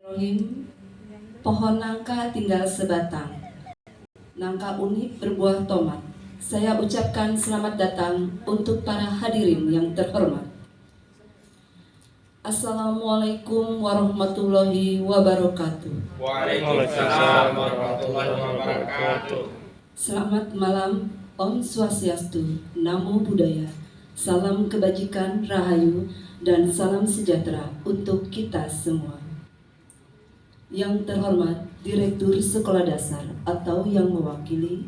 Rohim, pohon nangka tinggal sebatang. Nangka unik berbuah tomat. Saya ucapkan selamat datang untuk para hadirin yang terhormat. Assalamualaikum warahmatullahi wabarakatuh. Waalaikumsalam warahmatullahi wabarakatuh. Selamat malam, Om Swastiastu, Namo Buddhaya, salam kebajikan, rahayu, dan salam sejahtera untuk kita semua. Yang terhormat Direktur Sekolah Dasar atau yang mewakili,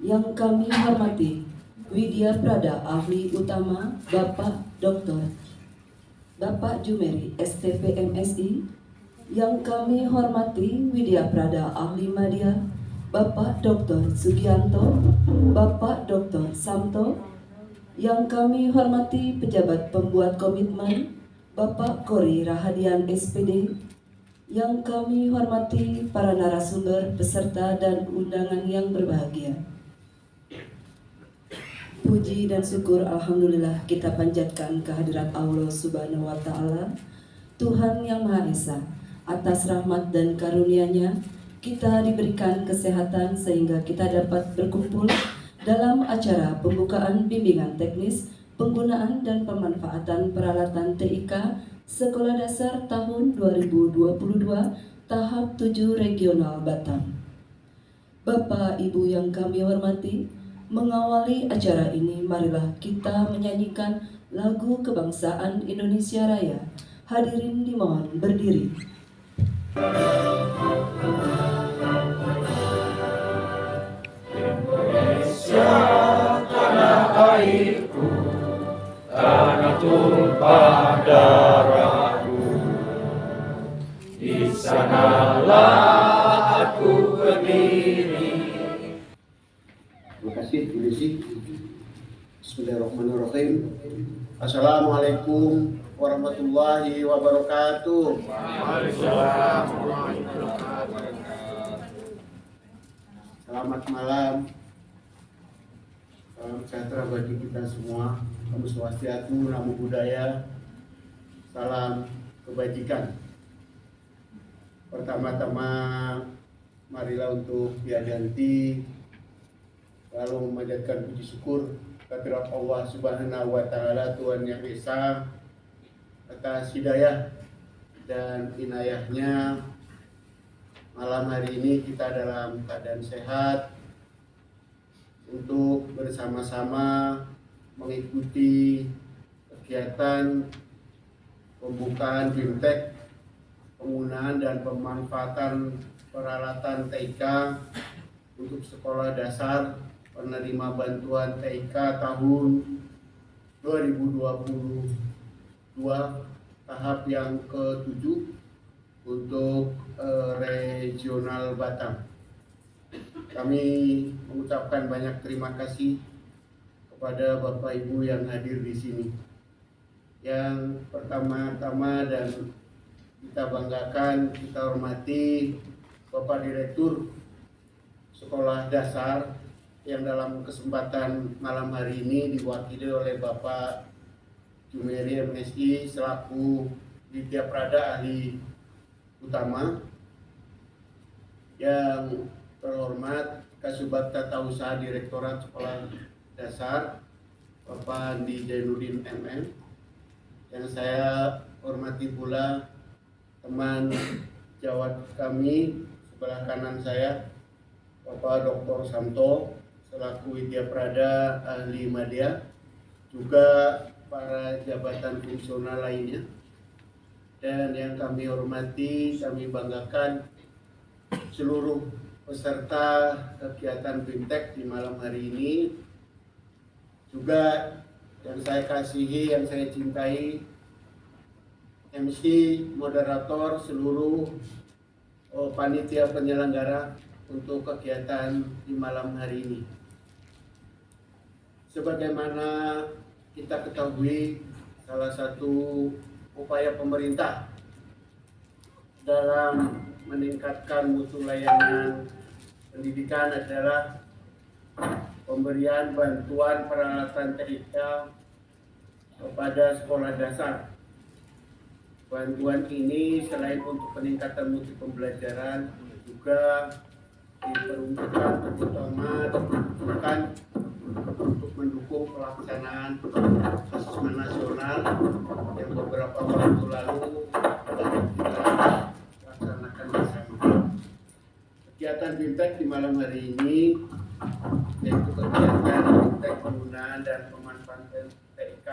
yang kami hormati Widya Prada Ahli Utama Bapak Dr. Bapak Jumeri STP MSI, yang kami hormati Widya Prada Ahli Madya Bapak Dr. Sugianto, Bapak Dr. Samto, yang kami hormati pejabat pembuat komitmen Bapak Kori Rahadian SPD, yang kami hormati para narasumber, peserta, dan undangan yang berbahagia. Puji dan syukur Alhamdulillah kita panjatkan kehadirat Allah Subhanahu wa Ta'ala, Tuhan yang Maha Esa. Atas rahmat dan karunia-Nya kita diberikan kesehatan sehingga kita dapat berkumpul dalam acara pembukaan bimbingan teknis penggunaan dan pemanfaatan peralatan TIK Sekolah Dasar tahun 2022 tahap 7 Regional Batam. Bapak Ibu yang kami hormati, mengawali acara ini marilah kita menyanyikan lagu kebangsaan Indonesia Raya. Hadirin dimohon berdiri. Indonesia tanah airku, tanah tumpah darahku. Di sanalah aku berdiri. Terima kasih, Bu Desi. Bismillahirrahmanirrahim. Assalamualaikum warahmatullahi wabarakatuh. Waalaikumsalam warahmatullahi wabarakatuh. Selamat malam. Salam sejahtera bagi kita semua. Om Swastiastu, Namo Buddhaya. Salam kebajikan. Pertama-tama marilah untuk diadanti lalu memanjatkan puji syukur kehadirat Allah Subhanahu wa Ta'ala, Tuhan Yang Esa, atas hidayah dan inayahnya. Malam hari ini kita dalam keadaan sehat untuk bersama-sama mengikuti kegiatan pembukaan BIMTEK, penggunaan dan pemanfaatan peralatan TIK untuk sekolah dasar penerima bantuan TIK tahun 2022 tahap yang ke-7 untuk regional Batam. Kami mengucapkan banyak terima kasih kepada Bapak Ibu yang hadir di sini. Yang pertama-tama dan kita banggakan, kita hormati Bapak Direktur Sekolah Dasar yang dalam kesempatan malam hari ini diwakili oleh Bapak Jumeri MSI selaku Widya Prada Ahli Utama. Yang terhormat Kasubag Tata Usaha Direktorat Sekolah Dasar Bapak Andi Jainuddin MM. Yang saya hormati pula teman jawat kami sebelah kanan saya, Bapak Dr. Samto selaku Widya Prada Ahli Madya, juga para jabatan fungsional lainnya. Dan yang kami hormati, kami banggakan seluruh peserta kegiatan BIMTEK di malam hari ini. Juga yang saya kasihi, yang saya cintai, MC, moderator, seluruh panitia penyelenggara untuk kegiatan di malam hari ini. Sebagaimana kita ketahui, salah satu upaya pemerintah dalam meningkatkan mutu layanan pendidikan adalah pemberian bantuan peralatan TIK kepada sekolah dasar. Bantuan ini selain untuk peningkatan mutu pembelajaran juga diperuntukkan terutama diperuntukkan untuk mendukung pelaksanaan asesmen nasional yang beberapa waktu lalu telah kita laksanakan bersama. Kegiatan BIMTEK di malam hari ini yaitu kegiatan BIMTEK penggunaan dan pemanfaatan TIK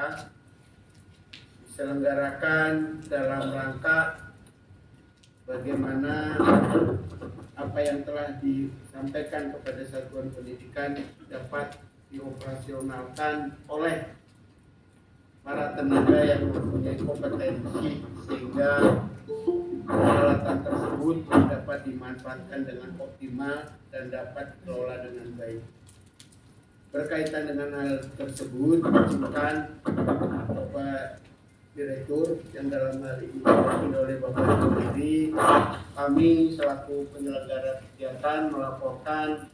diselenggarakan dalam rangka bagaimana apa yang telah disampaikan kepada satuan pendidikan dapat dioperasionalkan oleh para tenaga yang mempunyai kompetensi sehingga peralatan tersebut dapat dimanfaatkan dengan optimal dan dapat dikelola dengan baik. Berkaitan dengan hal tersebut, izinkan Bapak Direktur yang dalam hal ini diwakili oleh Bapak sendiri, kami selaku penyelenggara kegiatan melaporkan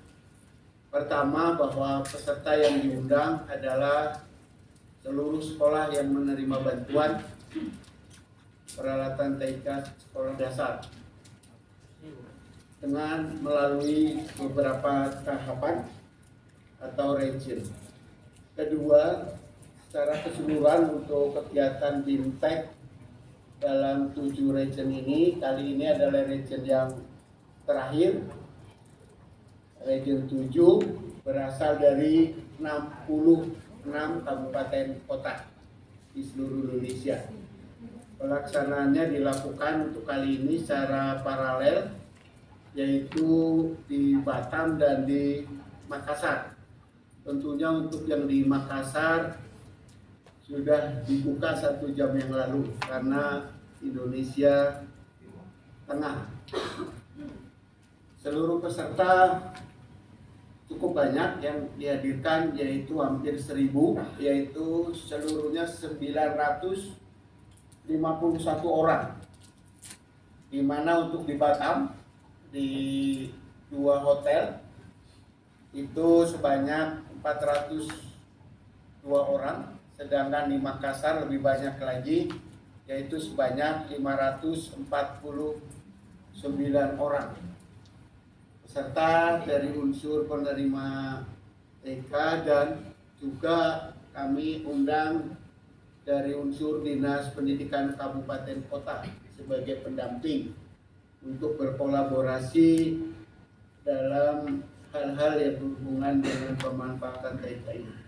pertama bahwa peserta yang diundang adalah seluruh sekolah yang menerima bantuan peralatan TIK sekolah dasar dengan melalui beberapa tahapan atau region. Kedua, secara keseluruhan untuk kegiatan BIMTEK dalam 7 region ini, kali ini adalah region yang terakhir, region 7 berasal dari 66 kabupaten kota di seluruh Indonesia. Pelaksanaannya dilakukan untuk kali ini secara paralel, yaitu di Batam dan di Makassar. Tentunya untuk yang di Makassar sudah dibuka 1 jam yang lalu karena Indonesia Tengah. Seluruh peserta cukup banyak yang dihadirkan, yaitu hampir 1.000, yaitu seluruhnya 951 orang. Di mana untuk di Batam di 2 hotel itu sebanyak 402 orang. Sedangkan di Makassar lebih banyak lagi, yaitu sebanyak 549 orang. Peserta dari unsur penerima TK dan juga kami undang dari unsur Dinas Pendidikan Kabupaten Kota sebagai pendamping untuk berkolaborasi dalam hal-hal yang berhubungan dengan pemanfaatan TK ini.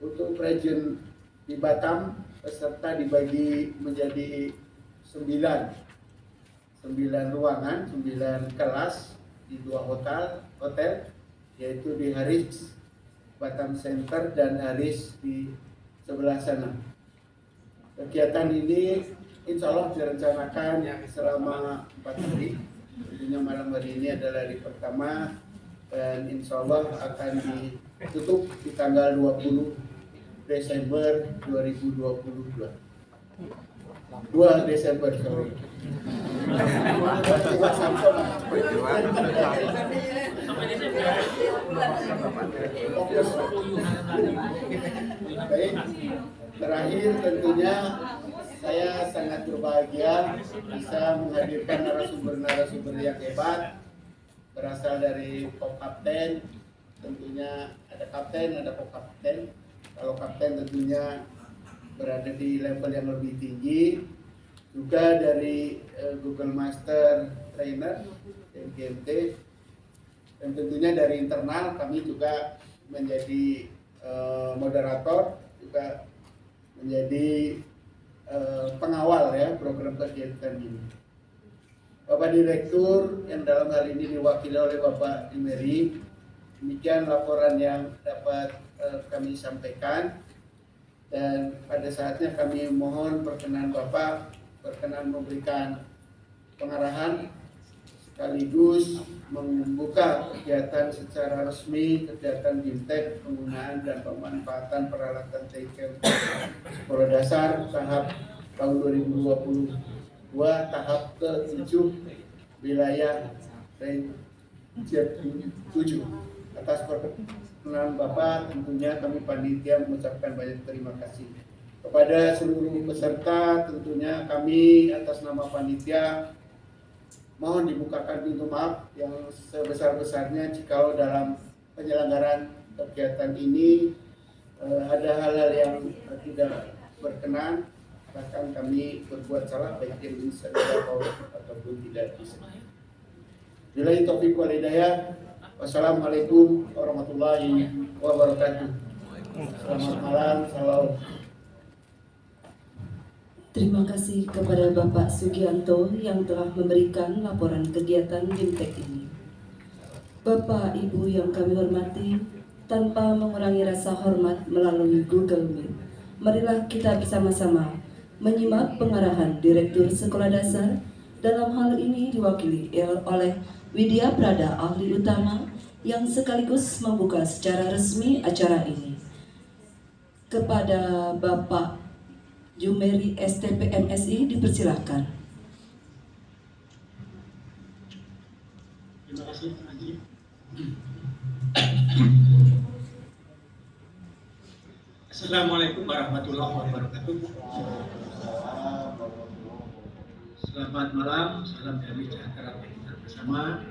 Untuk region di Batam, peserta dibagi menjadi 9 ruangan, 9 kelas di 2 hotel, yaitu di Haris Batam Center dan Haris di sebelah sana. Kegiatan ini insya Allah direncanakan selama 4 hari. Tentunya malam hari ini adalah hari pertama dan insya Allah akan ditutup di tanggal 20 Desember 2022. 2 Desember, sorry. Baik, terakhir tentunya saya sangat berbahagia bisa menghadirkan narasumber-narasumber yang hebat berasal dari Kopkapten. Tentunya ada kapten, ada Kopkapten. Kalau kapten tentunya berada di level yang lebih tinggi, juga dari Google Master Trainer GMT, dan tentunya dari internal kami juga menjadi moderator, juga menjadi pengawal ya program kegiatan ini. Bapak Direktur yang dalam hal ini diwakili oleh Bapak Imeri, demikian laporan yang dapat kami sampaikan, dan pada saatnya kami mohon perkenan Bapak berkenan memberikan pengarahan sekaligus membuka kegiatan secara resmi, kegiatan BIMTEK penggunaan dan pemanfaatan peralatan TIK sekolah dasar tahap tahun 2022 tahap ke-7 wilayah region 7. Atas perkenan Bapak, tentunya kami panitia mengucapkan banyak terima kasih. Kepada seluruh peserta, tentunya kami atas nama panitia mohon dibukakan pintu maaf yang sebesar-besarnya jikalau dalam penyelenggaraan kegiatan ini ada hal-hal yang tidak berkenan, bahkan kami berbuat salah baik yang disengaja ataupun tidak disengaja. Billahi taufiq wal hidayah. Wassalamualaikum warahmatullahi wabarakatuh. Selamat malam. Salam. Terima kasih kepada Bapak Sugianto yang telah memberikan laporan kegiatan BIMTEK ini. Bapak Ibu yang kami hormati, tanpa mengurangi rasa hormat melalui Google Meet, marilah kita bersama-sama menyimak pengarahan Direktur Sekolah Dasar, dalam hal ini diwakili oleh Widya Prada, ahli utama yang sekaligus membuka secara resmi acara ini. Kepada Bapak Jumeri STP MSI dipersilahkan. Terima kasih, Pak Haji. Assalamualaikum warahmatullahi wabarakatuh. Selamat malam, salam damai sejahtera kita bersama.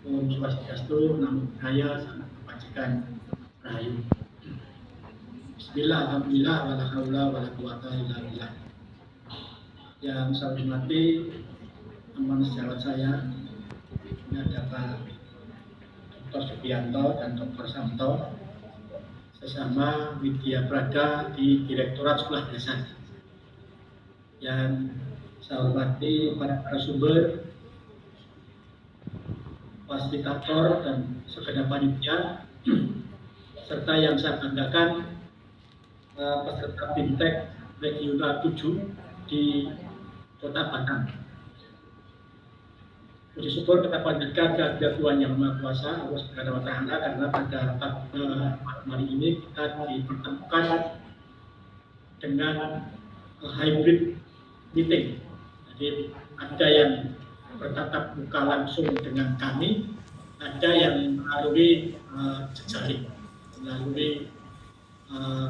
Om Swastiastu, Namo Buddhaya, Salam Kebajikan, Rahayu. Bismillah, alhamdulillah, wala haula wala quwata illa billah. Yang saya hormati teman sejawat saya, ini ada Pak Dr. Sugianto dan Dr. Samto, sesama Widya Prada di Direktorat Sekolah Dasar. Yang saya hormati para narasumber, fasilitator dan segenap panitia, serta yang saya banggakan peserta BIMTEK Regional 7 di Kota Batam. Puji syukur kita panjatkan kehadirat Tuhan Yang Maha Kuasa, Allah Subhanahu wa Ta'ala, karena pada malam hari ini kita dipertemukan dengan hybrid meeting. Jadi ada yang bertatap muka langsung dengan kami, ada yang melalui jejaring, melalui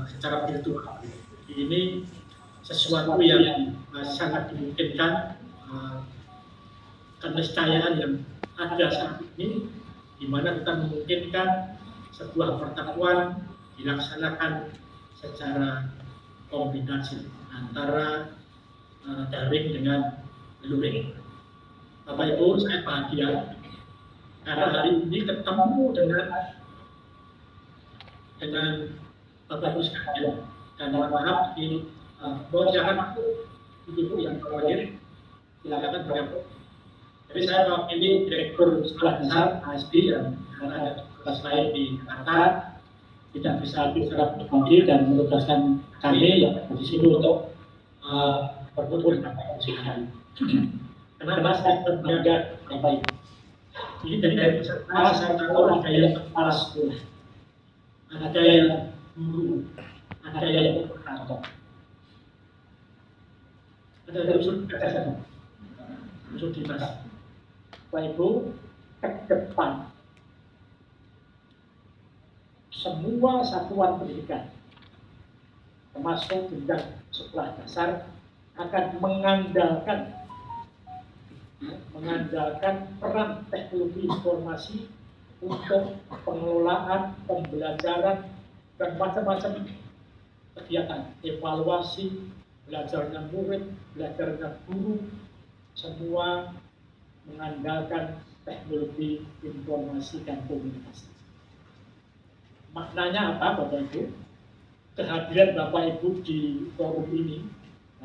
secara virtual. Ini sesuatu yang sangat dimungkinkan, keniscayaan yang ada saat ini, di mana kita memungkinkan sebuah pertemuan dilaksanakan secara kombinasi antara daring dengan luring. Bapak Ibu, saya bahagia karena hari ini ketemu dengan Bapak Ibu sekalian, dan mohon maaf di jangan ibu yang khawatir, silakan bergabung. Jadi saya mewakili Direktur Sekolah Dasar ASD yang ada tugas lain di Jakarta, tidak bisa hadir secara pribadi dan menugaskan kami yang di sini untuk bertemu dengan Bapak Ibu sekalian. Kenapa saya berniaga Bapak Ibu? Ini dari peserta saya tahu ada yang kepala sekolah, ada yang guru, ada yang operator, ada unsur kesehatan, unsur dinas. Bapak Ibu, ke depan semua satuan pendidikan, termasuk jenjang sekolah dasar, akan mengandalkan peran teknologi informasi untuk pengelolaan, pembelajaran, dan macam-macam kegiatan, evaluasi, belajarnya murid, belajarnya guru, semua mengandalkan teknologi informasi dan komunikasi. Maknanya apa, Bapak Ibu? Kehadiran Bapak Ibu di forum ini,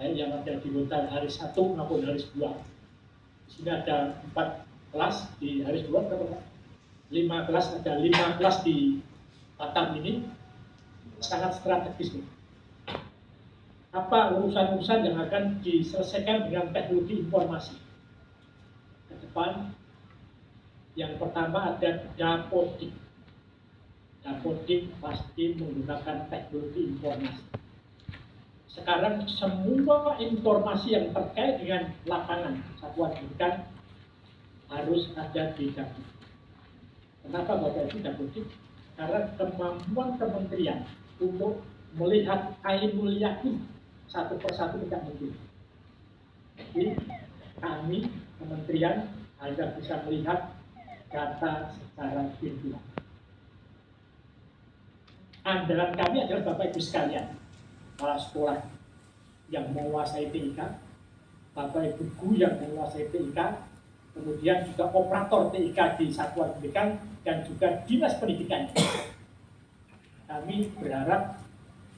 yang ada di hotel hari 1 maupun hari 2. Di sini ada 4 kelas, di hari 2 berapa? 5 kelas, ada 5 kelas di Batam ini, sangat strategis. Apa urusan-urusan yang akan diselesaikan dengan teknologi informasi? Ke depan, yang pertama ada Dapodik. Dapodik pasti menggunakan teknologi informasi. Sekarang semua informasi yang terkait dengan lapangan satuan pendidikan harus ada di Dapodik. Kenapa Bapak Ibu Dapodik? Karena kemampuan kementerian untuk melihat ainul yakin satu persatu tidak mungkin. Jadi kami kementerian hanya bisa melihat data secara virtual. Andalan kami adalah Bapak Ibu sekalian, kepala sekolah yang menguasai TIK, Bapak Ibu guru yang menguasai TIK, kemudian juga operator TIK di satuan pendidikan dan juga dinas pendidikan. Kami berharap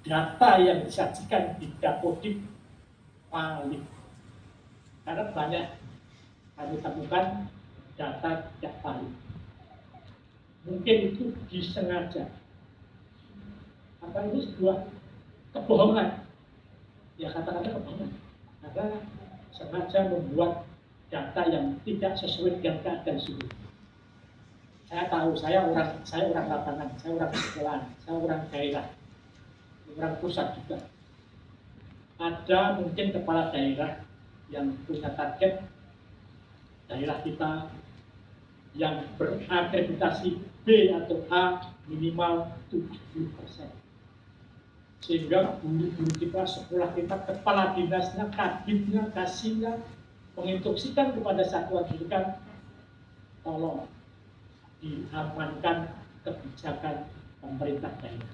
data yang disajikan di Dapodik valid, karena banyak kami temukan data tidak valid. Mungkin itu disengaja. Apa itu sebuah kebohongan? Ya kata-kata kebohongan. Karena sengaja membuat data yang tidak sesuai dengan keadaan sungguh. Saya tahu, saya orang lapangan, saya orang sekolah, saya orang daerah, orang pusat juga. Ada mungkin kepala daerah yang punya target daerah kita yang berakreditasi B atau A minimal 70%. Sehingga guru-guru kita, sekolah kita, kepala dinasnya, kaditnya, kasihnya menginstruksikan kepada satuan pendidikan, tolong diamankan kebijakan pemerintah daerah.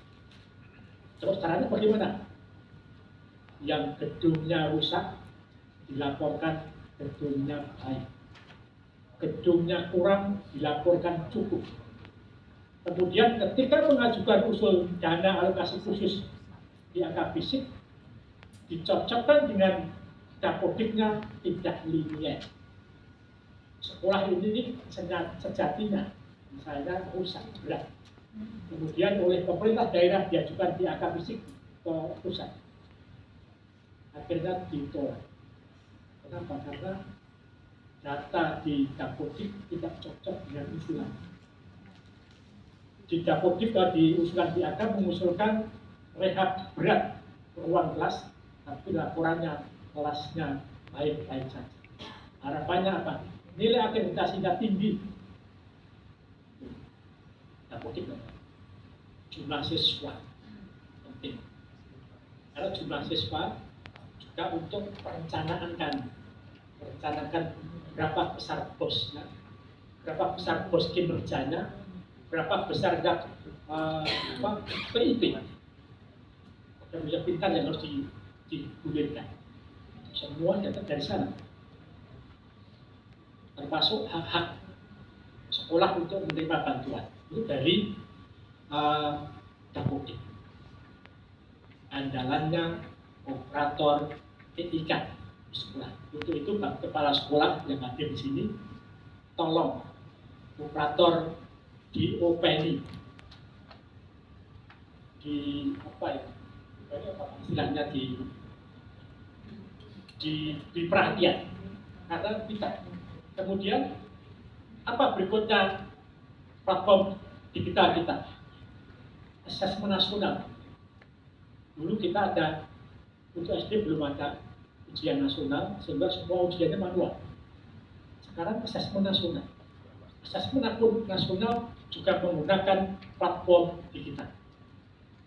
Terus caranya bagaimana? Yang gedungnya rusak dilaporkan gedungnya baik, gedungnya kurang dilaporkan cukup. Kemudian ketika mengajukan usul dana alokasi khusus di angka fisik, dicocokkan dengan Dapodiknya tidak linier. Sekolah ini sejatinya misalnya rusak berat, kemudian oleh pemerintah daerah diajukan di angka fisik ke pusat, akhirnya ditolak. Kenapa? Karena data di Dapodik tidak cocok dengan usulan. Di Dapodik di usulan di angka mengusulkan rehab berat ruang kelas, tapi laporannya kelasnya baik-baik saja. Harapannya apa? Nilai akreditasinya tinggi. Dapodik jumlah siswa penting. Karena jumlah siswa juga untuk perencanaan berapa besar bosnya, berapa besar bos kinerjanya, berapa besar PIP. Kerja pintar yang harus digulirkan. Semua datang dari sana. Termasuk hak-hak sekolah untuk menerima bantuan. Itu dari Dapodik. Andalannya operator TIK di sekolah. Untuk itu kepala sekolah yang hadir di sini, tolong operator di OPNI, di apa ya? Istilahnya di perhatian karena kita. Kemudian apa berikutnya platform digital kita? Asesmen nasional. Dulu kita ada untuk SD belum ada ujian nasional sehingga semua ujiannya manual. Sekarang asesmen nasional. Asesmen nasional juga menggunakan platform digital.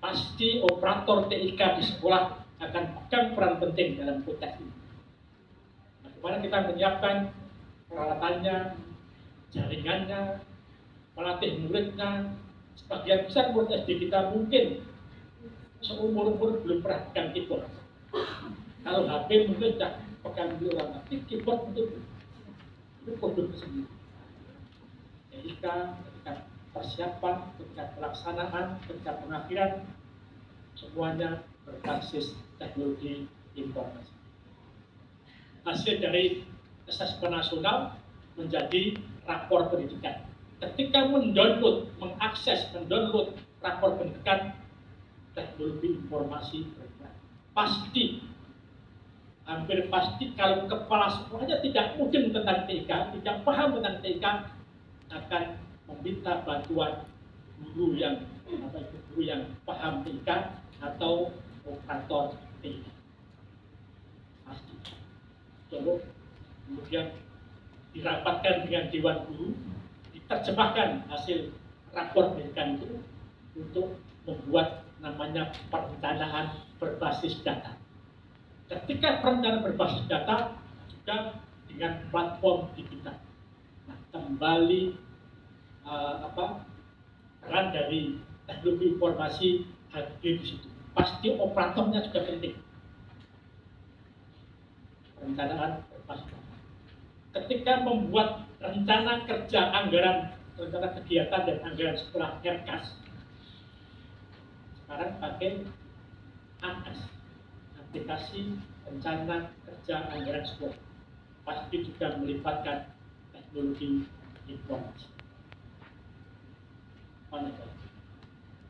Pasti operator TIK di sekolah akan pegang peran penting dalam konteks ini. Bagaimana kita menyiapkan peralatannya, jaringannya, melatih muridnya. Sebagian besar murid SD kita mungkin seumur-umur belum pernah pegang keyboard. Kalau HP mungkin sudah pegang dulu orang, tapi keyboard itu kode tersendiri. Ketika persiapan, ketika pelaksanaan, ketika pengakhiran, semuanya berbasis teknologi informasi. Hasil dari asesmen nasional menjadi rapor pendidikan. Ketika mengakses rapor pendidikan, teknologi informasi bergerak. Pasti, hampir pasti kalau kepala sekolahnya tidak mungkin tentang TIK, tidak paham tentang TIK, akan meminta bantuan guru yang paham TIK atau operator TIK. Pasti. Lalu kemudian dirapatkan dengan Dewan Guru, diterjemahkan hasil rapor pendidikan itu untuk membuat namanya perencanaan berbasis data. Ketika perencanaan berbasis data juga dengan platform digital. Nah, kembali peran dari teknologi informasi hadir di situ. Pasti operatornya juga penting. Perencanaan berbasis data. Ketika membuat rencana kerja anggaran, rencana kegiatan dan anggaran sekolah RKAS, sekarang pakai ANAS, aplikasi rencana kerja anggaran sekolah. Pasti juga melibatkan teknologi informasi.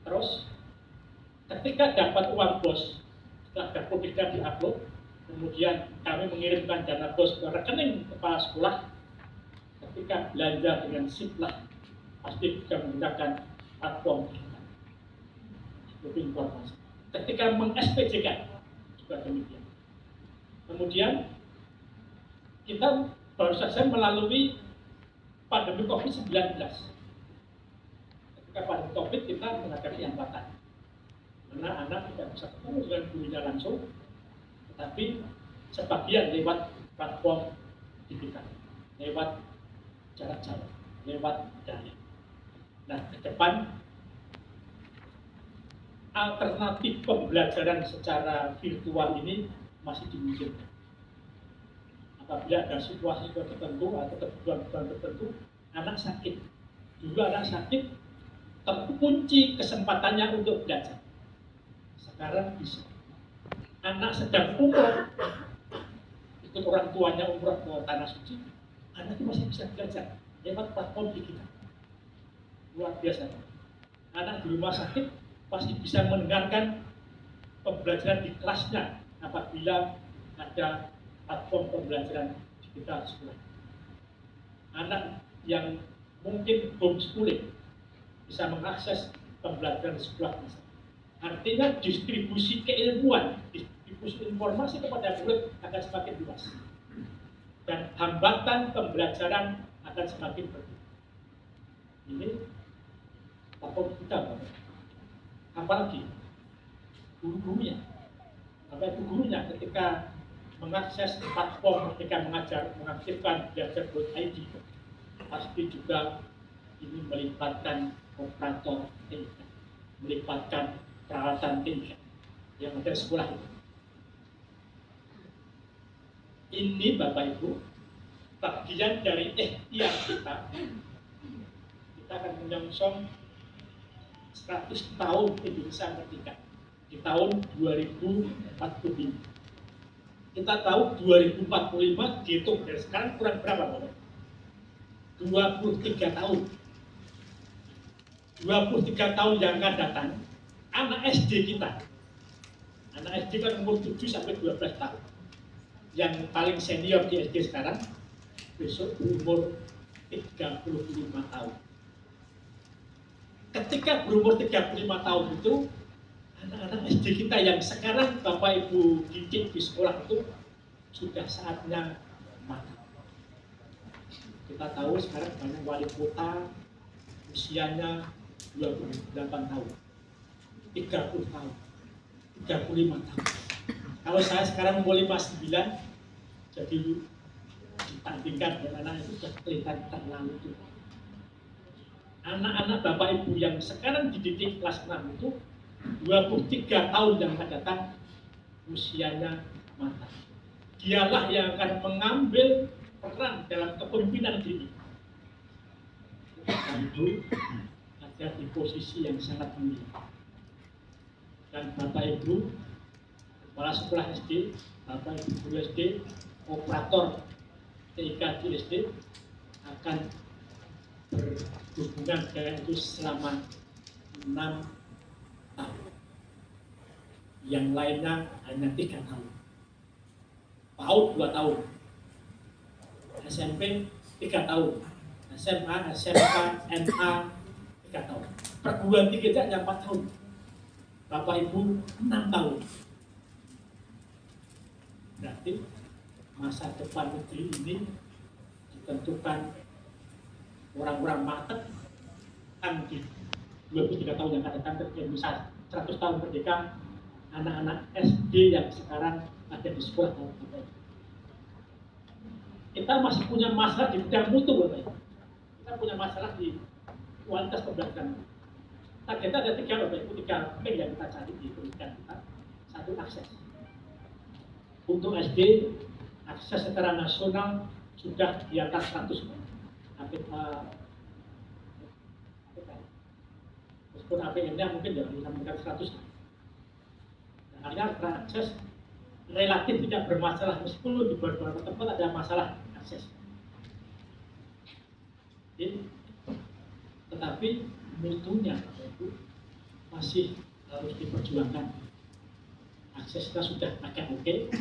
Terus, ketika dapat uang bos, setelah dapur tidak diupload, kemudian kami mengirimkan dana bos ke rekening kepala sekolah. Ketika belanja dengan Siplah, pasti juga menggunakan platform digital, informasi. Ketika meng-SPJ-kan juga demikian. Kemudian kita baru saja melalui pandemi COVID-19. Ketika pandemi COVID kita menghadapi hambatan, karena anak tidak bisa ketemu dengan gurunya langsung, tetapi sebagian lewat platform digital, lewat jarak jauh, lewat daring. Nah, ke depan alternatif pembelajaran secara virtual ini masih dimungkinkan. Apabila ada situasi tertentu atau kebutuhan tertentu, anak sakit. Dulu anak sakit, terkunci kesempatannya untuk belajar. Sekarang bisa. Anak sedang umroh, ikut orang tuanya umroh ke tanah suci, anak itu masih bisa belajar lewat platform digital. Luar biasa. Anak di rumah sakit pasti bisa mendengarkan pembelajaran di kelasnya apabila ada platform pembelajaran digital sekolah. Anak yang mungkin homeschooling bisa mengakses pembelajaran di sekolah. Artinya distribusi keilmuan, distribusi informasi kepada murid akan semakin luas. Dan hambatan pembelajaran akan semakin berkurang. Ini platform kita, apalagi guru-gurunya. Apa itu gurunya ketika mengakses platform, ketika mengajar, mengaktifkan belajar.id, pasti juga ini melibatkan operator TIK, melibatkan peralatan TIK yang ada di sekolah itu. Ini Bapak Ibu, bagian dari ikhtiar kita. Kita akan menyongsong 100 tahun Indonesia merdeka di tahun 2045. Kita tahu 2045 dihitung dari sekarang kurang berapa Bapak? 23 tahun. 23 tahun yang akan datang, anak SD kita, anak SD kan umur 7 sampai 12 tahun. Yang paling senior di SD sekarang, besok berumur 35 tahun. Ketika berumur 35 tahun itu, anak-anak SD kita yang sekarang Bapak Ibu didik di sekolah itu sudah saatnya matang. Kita tahu sekarang banyak wali kota usianya 28 tahun, 30 tahun, 35 tahun. Kalau saya sekarang umur 59, jadi ditandingkan dengan anak itu sudah kelihatan terlalu tua. Anak-anak Bapak Ibu yang sekarang dididik kelas 6 itu 23 tahun yang akan datang usianya matang. Dialah yang akan mengambil peran dalam kepemimpinan diri. Dan itu ada di posisi yang sangat mulia. Dan Bapak Ibu kepala sekolah SD, Bapak Ibu guru SD, operator TIK di SD akan berhubungan dengan itu selama 6 tahun. Yang lainnya hanya 3 tahun. PAUD 2 tahun. SMP 3 tahun. SMA, SMK, MA 3 tahun. Perguruan tinggi hanya 4 tahun. Bapak Ibu 6 tahun. Berarti masa depan negeri ini ditentukan orang-orang matang kan di 23 tahun yang akan datang, yang bisa 100 tahun merdeka, anak-anak SD yang sekarang ada di sekolah Bapak Ibu. Kita masih punya masalah di bidang mutu Bapak Ibu. Kita punya masalah di kualitas pembelajaran. Targetnya ada 3 Bapak Ibu, 3 poin yang kita cari di pendidikan kita. 1, akses. Untuk SD, akses secara nasional sudah di atas 100. Meskipun APM-nya mungkin tidak bisa mencapai 100. Artinya akses relatif tidak bermasalah, meskipun di beberapa tempat ada masalah akses. Tetapi mutunya itu masih harus diperjuangkan. Aksesnya sudah agak oke,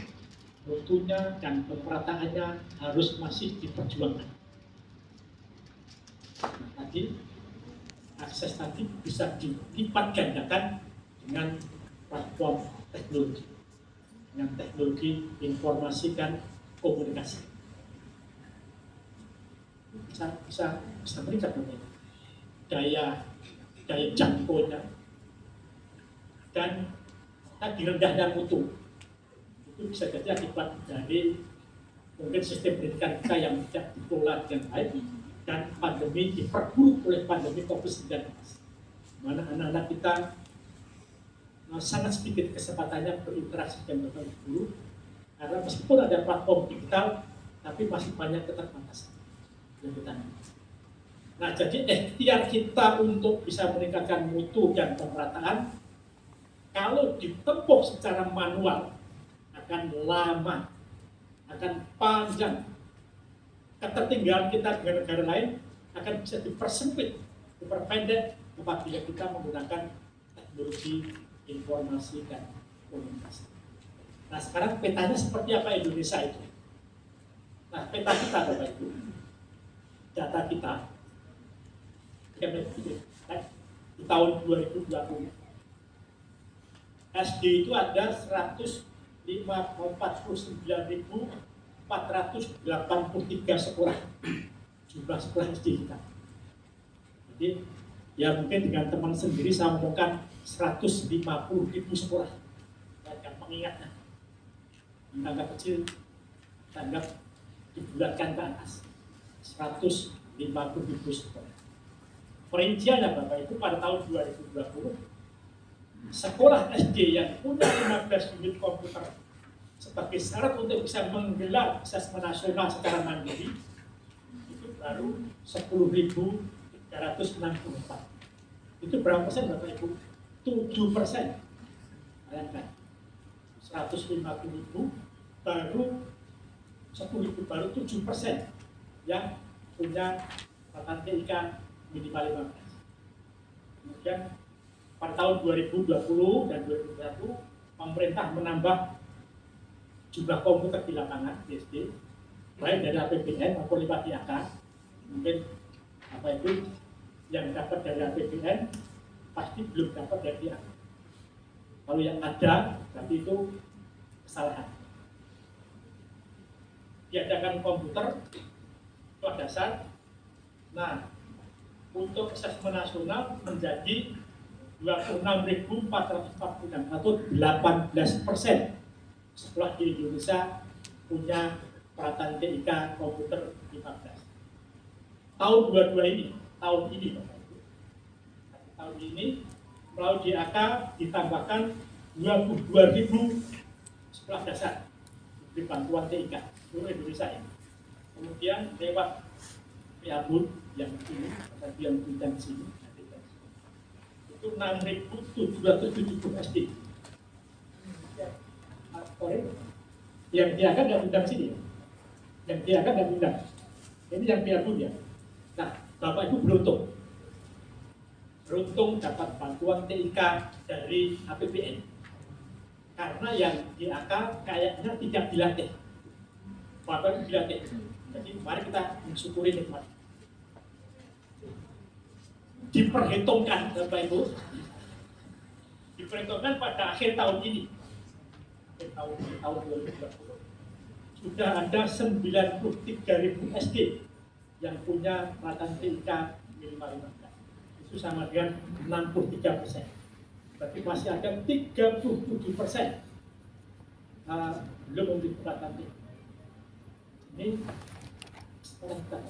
mutunya dan pemerataannya harus masih diperjuangkan. Tadi akses tadi bisa dilipat gandakan dengan platform teknologi, dengan teknologi informasi dan komunikasi. Bisa meningkat daya jangkaunya dan tadi rendahnya mutu. Itu bisa jadi akibat dari mungkin sistem pendidikan kita yang tidak dikelola dengan baik dan pandemi diperburuk oleh pandemi COVID-19, mana anak-anak kita sangat sedikit kesempatannya berinteraksi dengan bapak guru, karena meskipun ada platform digital, tapi masih banyak keterbatasan. Nah, jadi ikhtiar kita untuk bisa meningkatkan mutu dan pemerataan, kalau ditempuh secara manual, akan lama, akan panjang. Ketertinggalan kita dengan negara lain akan bisa dipersempit, diperpendek apabila kita menggunakan teknologi informasi dan komunikasi. Nah, sekarang petanya seperti apa Indonesia itu? Nah, peta kita Bapak Ibu, data kita di tahun 2020 SD itu ada 149.483 sekolah, jumlah sekolah SD kita. Jadi ya mungkin dengan teman sendiri saya ngomongkan 150.000 sekolah. Dan pengingatnya angka kecil, anggap dibulatkan ke atas 150.000 sekolah. Perinciannya Bapak Ibu pada tahun 2020, sekolah SD yang punya 15 unit komputer sebagai syarat untuk bisa menggelar asesmen nasional secara mandiri itu baru 10.364. Itu berapa persen Bapak Ibu? 7%. Bayangkan, 150.000 baru 10.000, baru 7% yang punya ratan TIK minimal 15. Kemudian pada tahun 2020 dan 2021 pemerintah menambah jumlah komputer di lapangan di SD, baik dari APBN maupun lewat IAK. Mungkin apa itu yang dapat dari APBN pasti belum dapat dari IAK. Kalau yang ada berarti itu kesalahan. Diadakan komputer itu dasar. Nah, untuk asesmen nasional menjadi 26.446 atau 18% sekolah di Indonesia punya peralatan TIK komputer 15. Tahun 22 ini, tahun ini melalui DAK ditambahkan 22.000 sekolah dasar di bantuan TIK seluruh Indonesia ini. Kemudian lewat Piabun yang ini, yang bidang sini, itu 6.770 SD. Yang diangkat dan undang sini, yang diangkat dan undang. Ini yang Piabun ya. Nah, Bapak Ibu beruntung dapat bantuan TIK dari APBN. Karena yang DAK kayaknya tidak dilatih. Bapak Ibu dilatih. Jadi mari kita mensyukuri nikmat. Diperhitungkan Bapak Ibu, diperhitungkan pada akhir tahun ini, tahun 2020 sudah ada 93.000 SD yang punya ratan TIK minimal 15. Itu sama dengan 63%. Berarti masih ada 37% belum membeli kesempatan ini. Ini kesempatan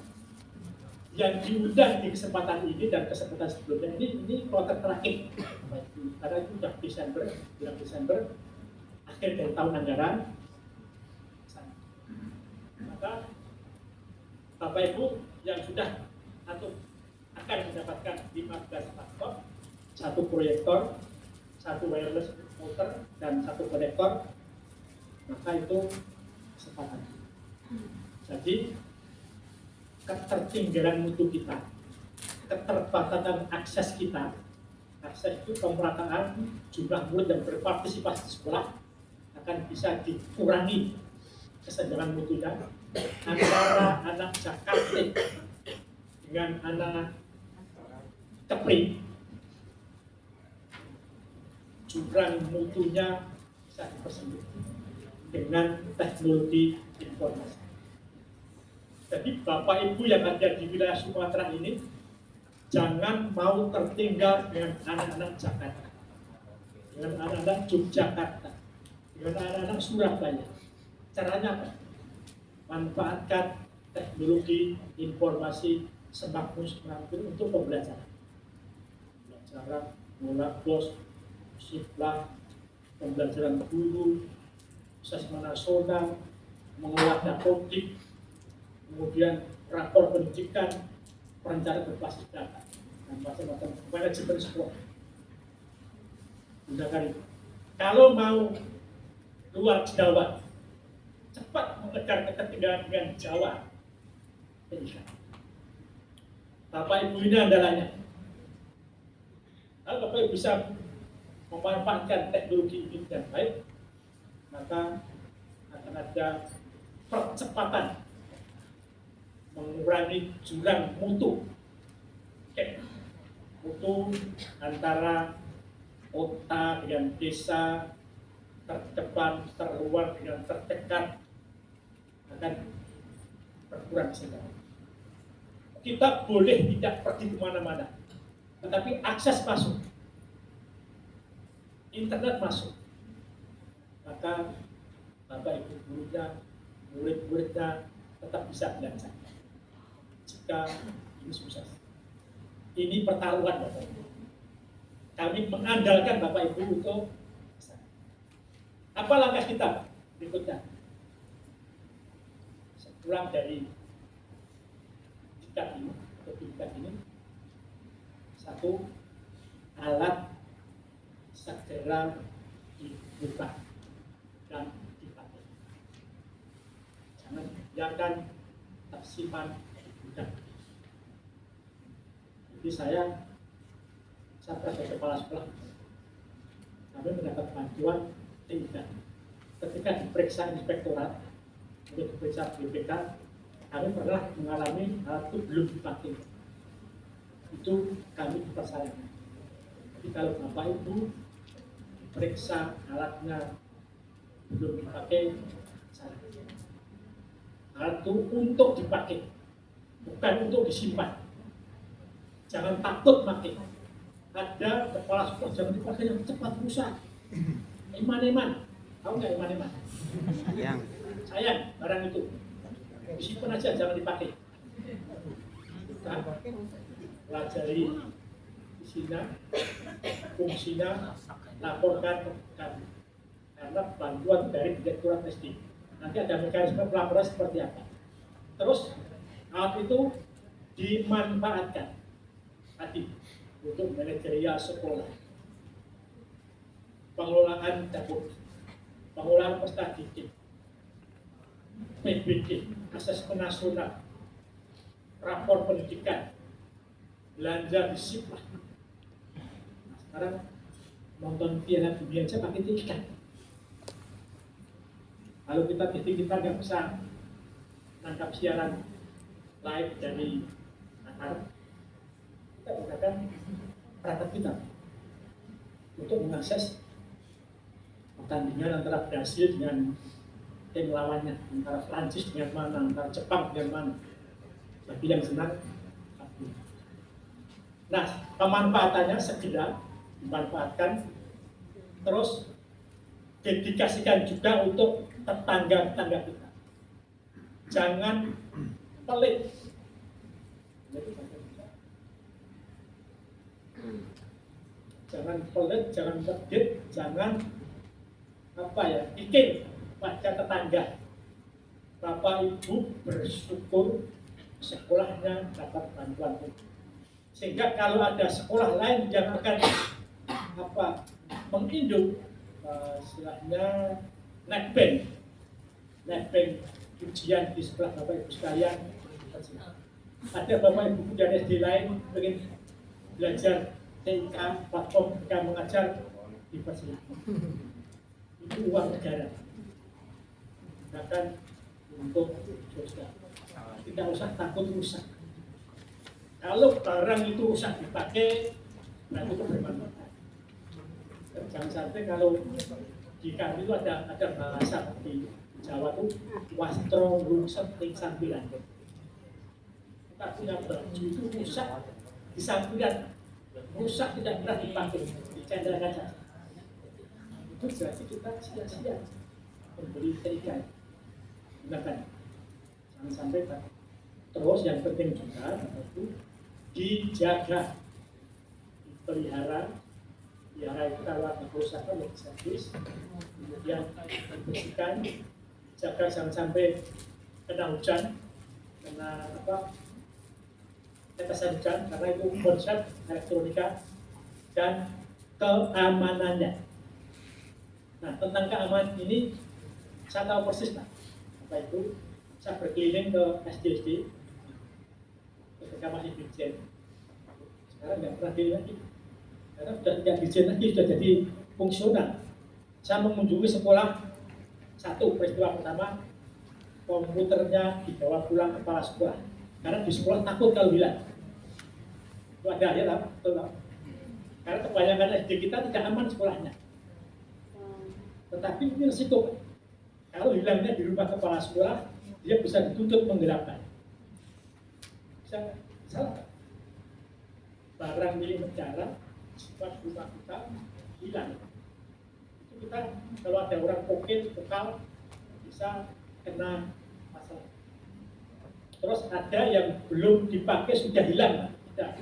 yang diundang di kesempatan ini dan kesempatan sebelumnya ini kloter terakhir, karena itu sudah bulan Desember, akhir dari tahun anggaran. Maka Bapak Ibu yang sudah atau akan mendapatkan 15 laptop, 1 proyektor, 1 wireless router, dan 1 konektor, maka itu kesempatan. Jadi ketertinggalan mutu kita, keterbatasan akses kita, akses itu pemerataan jumlah murid yang berpartisipasi di sekolah akan bisa dikurangi kesenjangan mutunya antara anak Jakarta dengan anak Kepri. Jurang mutunya bisa dipersempit dengan teknologi informasi. Jadi Bapak Ibu yang ada di wilayah Sumatera ini jangan mau tertinggal dengan anak-anak Jakarta, dengan anak-anak Yogyakarta, dengan anak-anak Surabaya. Caranya apa? Manfaatkan teknologi informasi semakin untuk pembelajaran. Pembelajaran mulabos, siplah, pembelajaran guru, asesmen nasional, mengolah dapodik, kemudian rapor pendidikan, perencanaan berbasis data, dan macam-macam manajemen sekolah. Gunakan itu. Kalau mau luar Jawa, cepat mengejar ketertinggalan dengan Jawa. Bapak Ibu ini andalanya. Kalau Bapak Ibu bisa memanfaatkan teknologi ini dengan baik, maka akan ada percepatan mengurangi jurang mutu antara kota dengan desa, terdepan, terluar dengan terdekat akan berkurang segala. Kita boleh tidak pergi kemana-mana, tetapi akses masuk, internet masuk, maka Bapak Ibu gurunya, murid-muridnya tetap bisa belajar. Jika ini sukses, ini pertaruhan Bapak Ibu. Kami mengandalkan Bapak Ibu untuk apa langkah kita berikutnya? Sepulang dari tingkat ini atau tingkat ini, 1 alat segera dibuka dan dipakai. Jangan biarkan tersimpan gudang. Jadi saya sebagai kepala sekolah, kami mendapat bantuan tidak. Ketika diperiksa inspektorat, untuk diperiksa BPK, kami pernah mengalami hal itu belum dipakai. Itu kami dipersalahkan. Jadi kalau Bapak Ibu diperiksa alatnya belum dipakai, salah. Alat itu untuk dipakai, bukan untuk disimpan. Jangan takut pakai. Ada kepala sekolah jangan dipakai yang cepat rusak. Eman-eman, tahu nggak eman-eman? Sayang barang itu. Disimpan aja, jangan dipakai. Kita pelajari isinya, fungsinya, laporkan ke kami. Karena bantuan dari Direktorat SD. Nanti ada mekanisme pelaporan seperti apa. Terus alat itu dimanfaatkan tadi untuk manajerial sekolah, pengelolaan dapur, pengelolaan peserta didik, PBD, asesmen nasional, rapor pendidikan, belanja disiplin. Nah, sekarang nonton Piala Dunia aja pakai tiket. Kalau kita kita nggak bisa nangkap siaran live dari Qatar, kita gunakan perangkat kita untuk mengakses pertandingan antara Brasil dengan tim lawannya, antara Prancis dengan mana, antara Jepang dengan mana. Bagi yang senang, nah pemanfaatannya segera dimanfaatkan terus dedikasikan juga untuk tetangga-tetangga kita. Jangan pelit. Jangan pelit, jangan medit, jangan pikir pada tetangga. Bapak Ibu bersyukur sekolahnya dapat bantuan, sehingga kalau ada sekolah lain yang akan menginduk istilahnya netbank ujian di sekolah Bapak Ibu sekalian, ada Bapak Ibu dan SD lain ingin belajar TIK platform TIK mengajar dipersilakan. Itu uang negara, bahkan untuk sosial. Tidak usah takut rusak. Kalau barang itu rusak dipakai, nah itu bermanfaat. Jangan sampai kalau di kami itu ada bahasa di Jawa itu wastro rungset ing sampilan. Kita punya baju itu rusak di sampilan, rusak tidak pernah dipakai, dicenderkan saja. Itu berarti kita sia-sia membeli TIK. Gunakan, jangan sampai tak. Terus yang penting juga itu dijaga, dipelihara. Pelihara itu kalau ada kerusakan yang servis, kemudian dibersihkan, jaga jangan sampai kena hujan, kena tetesan hujan, karena itu konsep elektronika, dan keamanannya. Nah, tentang keamanan ini saya tahu persis, Pak. Apa itu? Saya berkeliling ke SD ketika masih dirjen. Sekarang nggak pernah diri lagi, karena sudah tidak dirjen lagi, sudah jadi fungsional. Saya mengunjungi sekolah, satu peristiwa pertama, komputernya dibawa pulang kepala sekolah, karena di sekolah takut kalau hilang. Itu ada ya, betul. Karena kebanyakan SD kita tidak aman sekolahnya. Tetapi ini risiko. Kalau hilangnya di rumah kepala sekolah, dia bisa dituntut menggelapkan. Bisa salah. Barang milik negara, sifat rumah kita hilang. Itu kita kalau ada orang pocket, bekal, bisa kena masalah. Terus ada yang belum dipakai sudah hilang, tidak.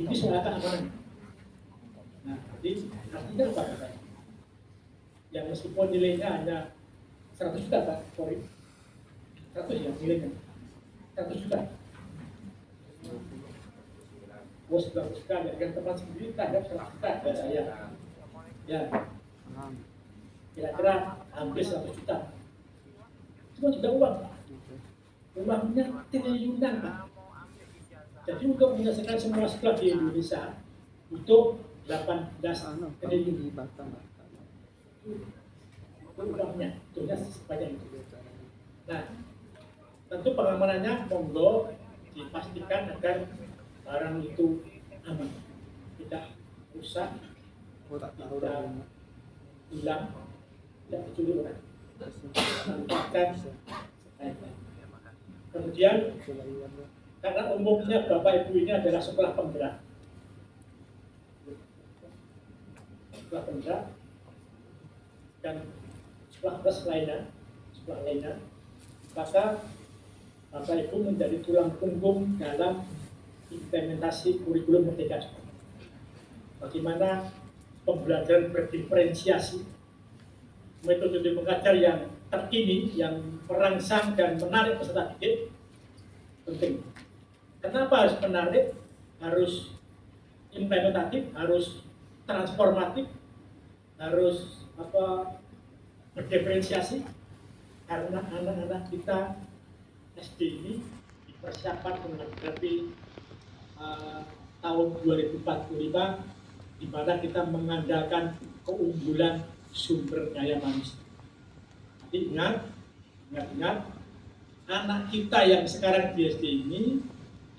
Ini soal keamanan. Nah, jadi artinya apa? Yang meskipun nilainya hanya 100 juta, Pak, sorry, 100 ya nilainya, 100 juta. Bos bagus sekali, dengan tempat sendiri terhadap 100 juta buat saya. Ya, kira-kira hampir 100 juta. Cuma juga uang, Pak. Uangnya triliunan, Pak. Jadi untuk menyelesaikan semua sekolah di Indonesia butuh 18 triliun. Uangnya, tentunya sebanyak itu. Nah, tentu pengamanannya monggo dipastikan agar barang itu aman, tidak rusak, tidak hilang, tidak dicuri orang. Manfaatkan sebaik-baik. Kemudian, karena umumnya Bapak Ibu ini adalah sekolah penggerak, dan sekolah plus lainnya, maka Bapak Ibu menjadi tulang punggung dalam implementasi kurikulum Merdeka. Bagaimana pembelajaran berdiferensiasi, metode mengajar yang terkini, yang merangsang dan menarik peserta didik, penting. Kenapa harus menarik? Harus implementatif, harus transformatif, harus berdiferensiasi, karena anak-anak kita SD ini dipersiapkan menghadapi tahun 2045, di mana kita mengandalkan keunggulan sumber daya manusia. Tapi ingat, anak kita yang sekarang di SD ini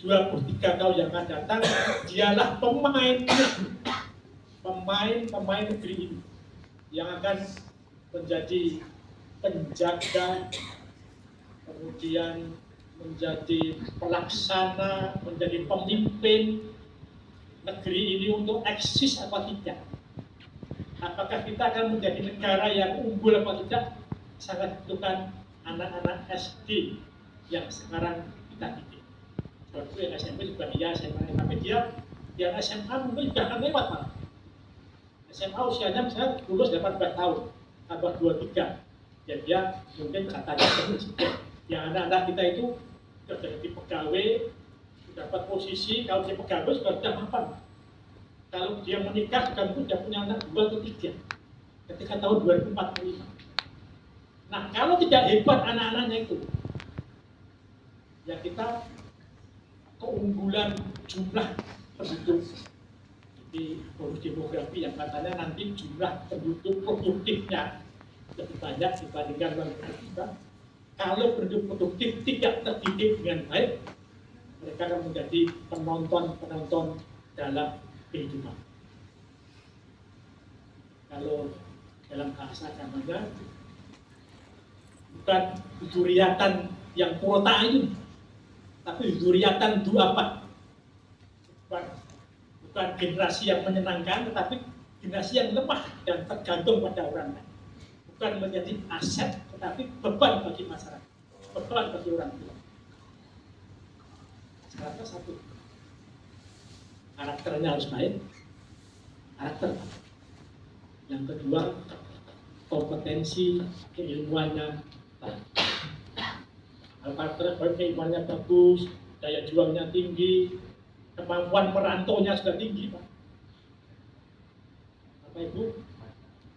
23 tahun yang akan datang, dialah pemain negeri ini yang akan menjadi penjaga, kemudian menjadi pelaksana, menjadi pemimpin negeri ini untuk eksis apa tidak. apakah kita akan menjadi negara yang unggul atau tidak, sangat tentukan anak-anak SD yang sekarang kita didik. Sebab itu yang SMP juga dia, SMA media, yang SMA mungkin juga akan lewat malah. SMA usianya misalnya lulus 18 tahun, tambah 23, ya dia mungkin katanya presiden. Yang anak-anak kita itu sudah jadi pegawai, sudah dapat posisi, kalau dia pegawai sudah mapan. Kalau dia menikah juga mungkin sudah punya anak 2 atau 3 ketika tahun 2045. Nah, kalau tidak hebat anak-anaknya itu, ya kita keunggulan jumlah penduduk di bonus demografi yang katanya nanti jumlah penduduk produktifnya lebih banyak dibandingkan dengan kita. Kalau penduduk produktif tidak terdidik dengan baik, mereka akan menjadi penonton dalam kehidupan. Kalau dalam bahasa agamanya bukan dzurriatan yang protain, tapi dzurriatan du'afa. Bukan generasi yang menyenangkan, tetapi generasi yang lemah dan tergantung pada orang lain. Bukan menjadi aset, tetapi beban bagi masyarakat, beban bagi orang tua. Syaratnya satu, karakternya harus baik, karakter. Yang kedua, kompetensi keilmuannya baik. Kalau karakternya baik, keilmuannya bagus, daya juangnya tinggi, kemampuan merantaunya sudah tinggi, Pak. Bapak Ibu,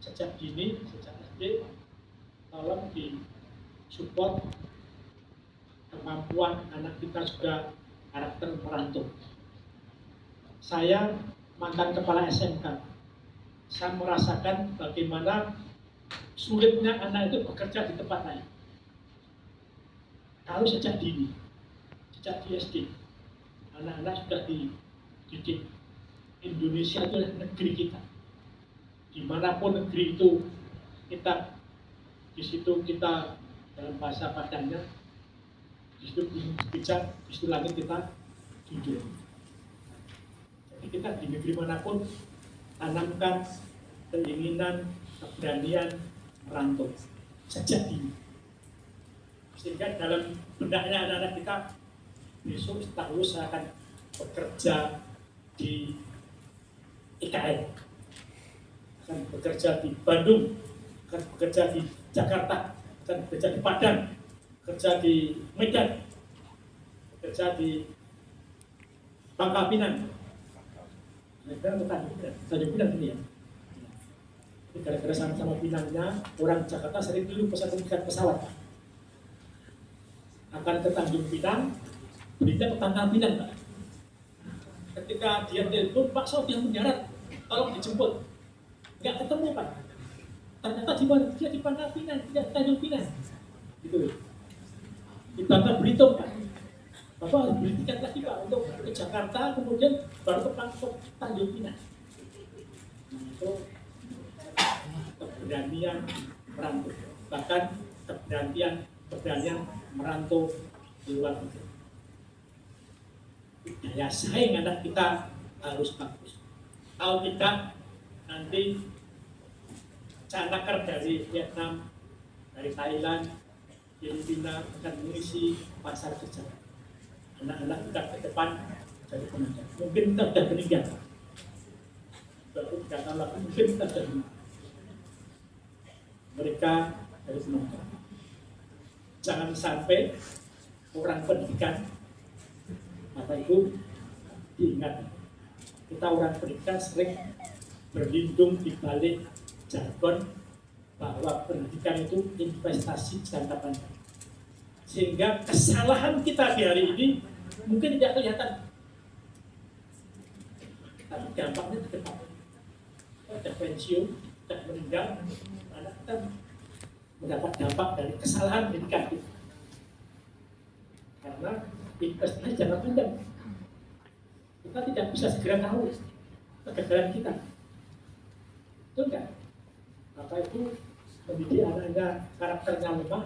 sejak dini, sejak SD, tolong di support kemampuan anak kita sudah karakter merantau. Saya mantan kepala SMK, saya merasakan bagaimana sulitnya anak itu bekerja di tempat lain. Kalau sejak dini, sejak di SD, anak-anak sudah dididik. Indonesia itu adalah negeri kita. Dimanapun negeri itu, di situ kita dalam bahasa Padangnya, di situ bijak, di situ langit kita jujur. Jadi kita di negeri manapun tanamkan keinginan, keberanian merantau sejak dini. Sehingga dalam benaknya anak-anak kita, besok setelah lulus saya akan bekerja di IKN, akan bekerja di Bandung, akan bekerja di Jakarta, akan bekerja di Padang, bekerja di Medan, bekerja di Bangka Pinang. Tanjung Pinang ini ya. Gara-gara sama-sama Pinangnya, orang Jakarta sering dulu pesan tiket pesawat. Akan ke Tanjung Pinang, berita ke Pangkal Pinang, Pak. Ketika dia telepon, Pak Sof yang mendarat, tolong dijemput. Nggak ketemu, Pak. Ternyata di mana? Dia di Pangkal Pinang, tidak di Tanjung Pinang. Gitu. Di Bangka Belitung, Pak. Bapak harus beli tiket lagi, Pak, untuk ke Jakarta, kemudian baru ke Tanjung Pinang. Nah, itu keberanian merantau. Bahkan keberanian merantau di luar negeri. Daya saing anak kita harus bagus. Kalau tidak, nanti canaker dari Vietnam, dari Thailand, Filipina akan mengisi pasar kerja. Anak-anak kita ke depan jadi pengajar. Mungkin kita sudah meninggal. Baru 3 tahun lalu mungkin kita sudah meninggal. Mereka dari penonton. Jangan sampai orang pendidikan, Bapak Ibu, diingat, kita orang pendidikan sering berlindung di balik jargon bahwa pendidikan itu investasi jangka panjang. Sehingga kesalahan kita di hari ini mungkin tidak kelihatan, tapi dampaknya ke depan. Ada pensiun, tidak meninggal, anak kita mendapat dampak dari kesalahan pendidikan kita. Karena investasi jangka panjang, kita tidak bisa segera tahu kegagalan kita. Betul nggak? Bapak Ibu mendidik anak-anak karakternya lemah,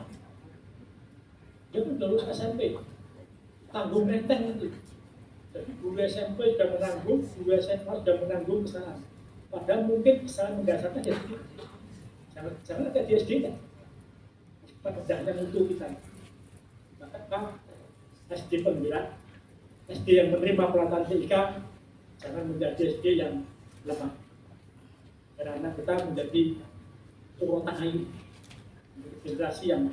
dia pun lulus SMP, tanggung menteng itu. Jadi guru SMP sudah menanggung, guru SMA sudah menanggung kesalahan. Padahal mungkin kesalahan mendasarnya jadi jangan ada di SD-nya. Pekerjaannya untuk kita. Maka SD pembilang, SD yang menerima pelatihan TIK jangan menjadi SD yang lemah. Karena kita menjadi turun air, generasi yang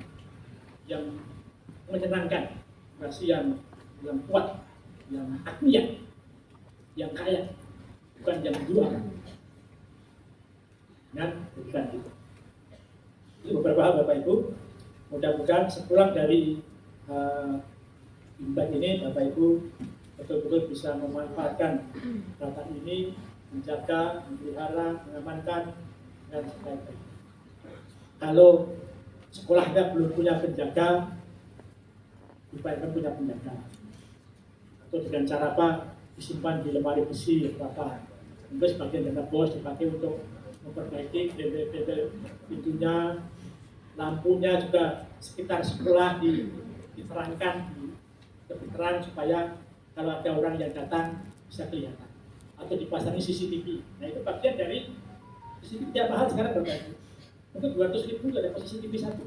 menyenangkan, generasi yang kuat, yang akmiah, yang kaya, bukan yang jual. Dan bukan itu. Itu beberapa hal Bapak Ibu. Mudah-mudahan sepulang dari imbas ini Bapak Ibu betul-betul bisa memanfaatkan pelatihan ini, menjaga, memelihara, mengamankan dan sebagainya. Kalau sekolahnya belum punya penjaga, upayakan punya penjaga. Atau dengan cara apa? Disimpan di lemari besi atau apa. Mungkin sebagian dana bos dipakai untuk memperbaiki pintunya, lampunya juga sekitar sekolah diterangkan, lebih terang supaya kalau ada orang yang datang bisa kelihatan. Atau dipasangi CCTV. Nah itu bagian dari CCTV tiap mahal sekarang berapa? Mungkin 200.000 ada CCTV satu.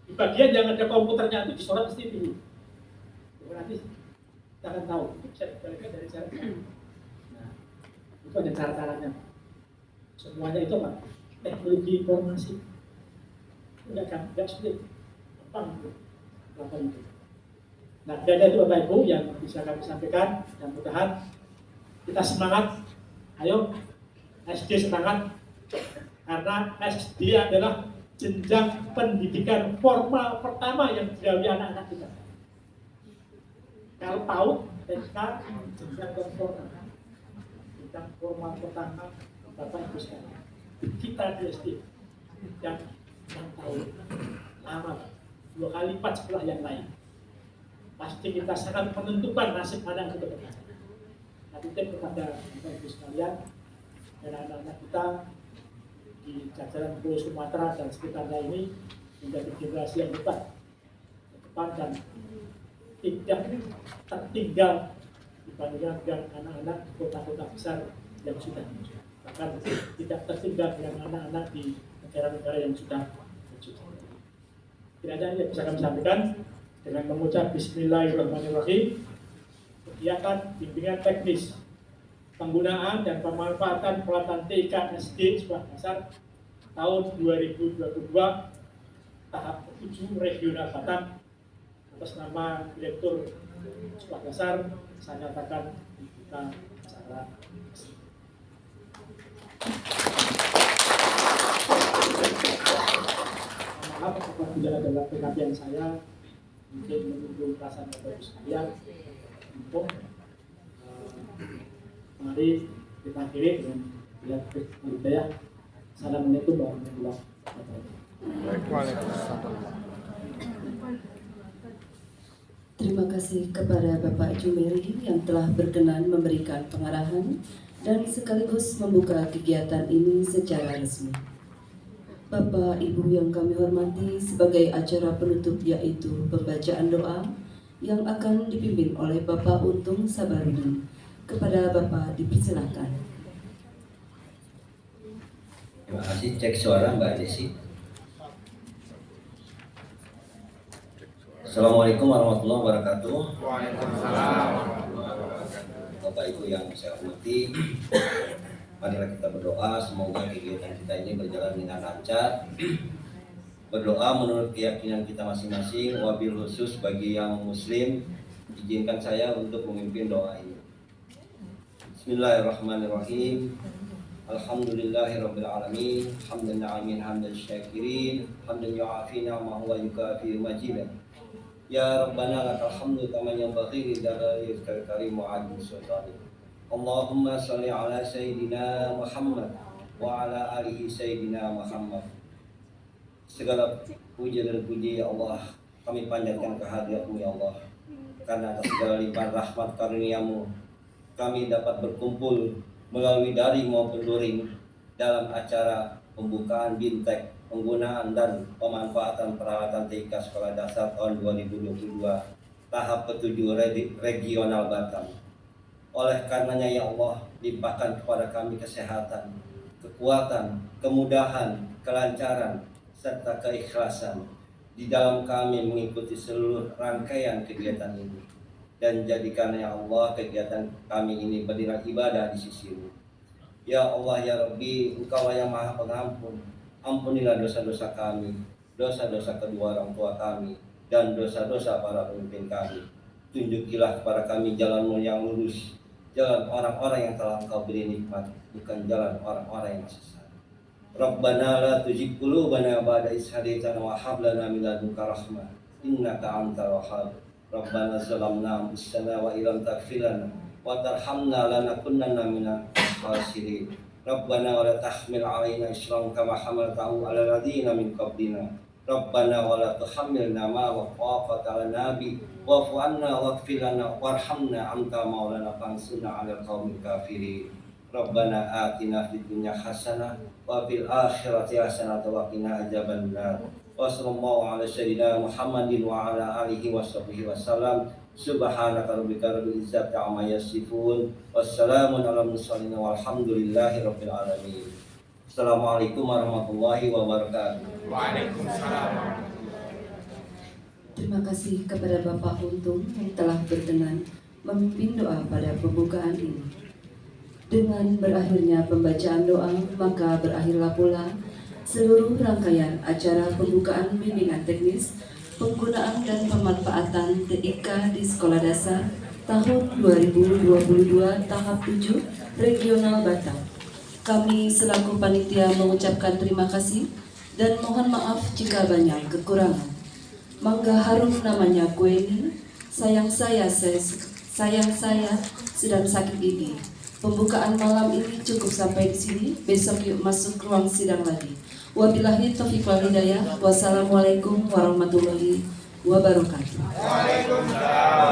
Di bagian yang ada komputernya itu disorot CCTV. Nanti kita akan tahu, itu bisa dibalikan dari cara. Nah, itu ada cara-caranya. Semuanya itu apa? Teknologi informasi. Enggak sulit. Gampang melakukan itu. Nah, ada itu Bapak Ibu yang bisa kami sampaikan. Dan mudah-mudahan kita semangat. Ayo, SD semangat. Karena SD adalah jenjang pendidikan formal pertama yang dilalui anak-anak kita. Kalau PAUD, TK, jenjang formal. Jenjang formal pertama Bapak Ibu sekalian. Kita di SD yang tahu lama 2 kali lipat sekolah yang lain. Pasti kita sangat menentukan nasib anak ke depan. Nah, titip kepada Bapak Ibu sekalian dan anak-anak kita di jajaran Pulau Sumatera dan sekitarnya ini menjadi generasi yang hebat ke depan dan tidak tertinggal dibandingkan dengan anak-anak di kota-kota besar yang sudah maju. Bahkan tidak tertinggal dengan anak-anak di negara-negara yang sudah maju. Kiranya yang bisa kami sampaikan dengan mengucap Bismillahirrahmanirrahim. Kegiatan bimbingan teknis penggunaan dan pemanfaatan pelatihan TIK SD sekolah dasar tahun 2022 tahap 7 regional Batam atas nama Direktur Sekolah Dasar saya nyatakan dibuka acara. Maaf apabila adalah pengabdian saya mungkin menunggu perasaan Bapak Ibu sekalian untuk mari kita akhiri dengan lihat hidayah. Assalamualaikum warahmatullahi wabarakatuh. Terima kasih kepada Bapak Jumeri yang telah berkenan memberikan pengarahan dan sekaligus membuka kegiatan ini secara resmi. Bapak Ibu yang kami hormati, sebagai acara penutup yaitu pembacaan doa yang akan dipimpin oleh Bapak Untung Sabarudin. Kepada Bapak dipersilakan. Terima kasih. Cek suara Mbak Desi. Assalamualaikum warahmatullahi wabarakatuh. Waalaikumsalam. Bapak Ibu yang saya hormati, marilah kita berdoa semoga kegiatan kita ini berjalan dengan lancar. Berdoa menurut keyakinan kita masing-masing, wabil khusus bagi yang muslim, izinkan saya untuk memimpin doa ini. Bismillahirrahmanirrahim. Alhamdulillahirabbil alamin, hamdan na'imin hamdan syakirin, hamdan yu'afina ma huwa yukafi majidah. Ya Rabbana lakal hamdu kama yanbaghi li jalali karim wa 'azimi sultanik. Allahumma shalli ala sayyidina Muhammad wa ala alihi sayyidina Muhammad. Segala puji dan puji ya Allah kami panjatkan kehadirat-Mu ya Allah. Karena atas segala limpahan rahmat karunia-Mu kami dapat berkumpul melalui daring maupun luring dalam acara pembukaan BIMTEK penggunaan dan pemanfaatan peralatan TIK Sekolah Dasar tahun 2022 tahap ke-7 regional Batam. Oleh karenanya ya Allah, limpahkan kepada kami kesehatan, kekuatan, kemudahan, kelancaran, serta keikhlasan di dalam kami mengikuti seluruh rangkaian kegiatan ini. Dan jadikan ya Allah kegiatan kami ini bernilai ibadah di sisi-Mu. Ya Allah ya Rabbi, Engkau yang Maha Pengampun. Ampunilah dosa-dosa kami, dosa-dosa kedua orang tua kami, dan dosa-dosa para pemimpin kami. Tunjukilah kepada kami jalan-Mu yang lurus, jalan orang-orang yang telah Engkau beri nikmat, bukan jalan orang-orang yang sesat. Rabbana la tuzigh qulubana ba'da idh hadaytana wa hab lana min ladunka rahmah innaka antal wahhab. Rabbana zalamna anfusana wa illam taghfir lana wa tarhamna lanakunanna minal khasirin. Rabbana wa la tahmil 'alaina isran kama hamaltahu 'alal ladzina min qablina. Rabbana wa la tuhammilna ma la taqata lana bi wa'fu 'anna waghfir lana warhamna anta maulana fansurna 'alal qaumil kafirin. Rabbana atina fid dunya hasanah wa fil akhirati hasanah wa qina adzabannar. Wa sallallahu ala sayyidina Muhammadin wa ala alihi washabbihi wasallam. Subhanaka rabbika rabbil izzati amma yasifun. Wassalamun ala mursalin walhamdulillahi rabbil alamin. Assalamualaikum warahmatullahi wabarakatuh. Waalaikumsalam. Terima kasih kepada Bapak Untung yang telah berkenan memimpin doa pada pembukaan ini. Dengan berakhirnya pembacaan doa, maka berakhirlah pula seluruh rangkaian acara pembukaan bimbingan teknis, penggunaan dan pemanfaatan TIK di Sekolah Dasar tahun 2022 tahap 7 Regional Batam. Kami selaku panitia mengucapkan terima kasih dan mohon maaf jika banyak kekurangan. Mangga harum namanya kue ini, sayang saya sedang sakit gigi. Pembukaan malam ini cukup sampai di sini. Besok yuk masuk ruang sidang lagi. Wabillahi taufiq wal hidayah. Wassalamualaikum warahmatullahi wabarakatuh. Waalaikumsalam.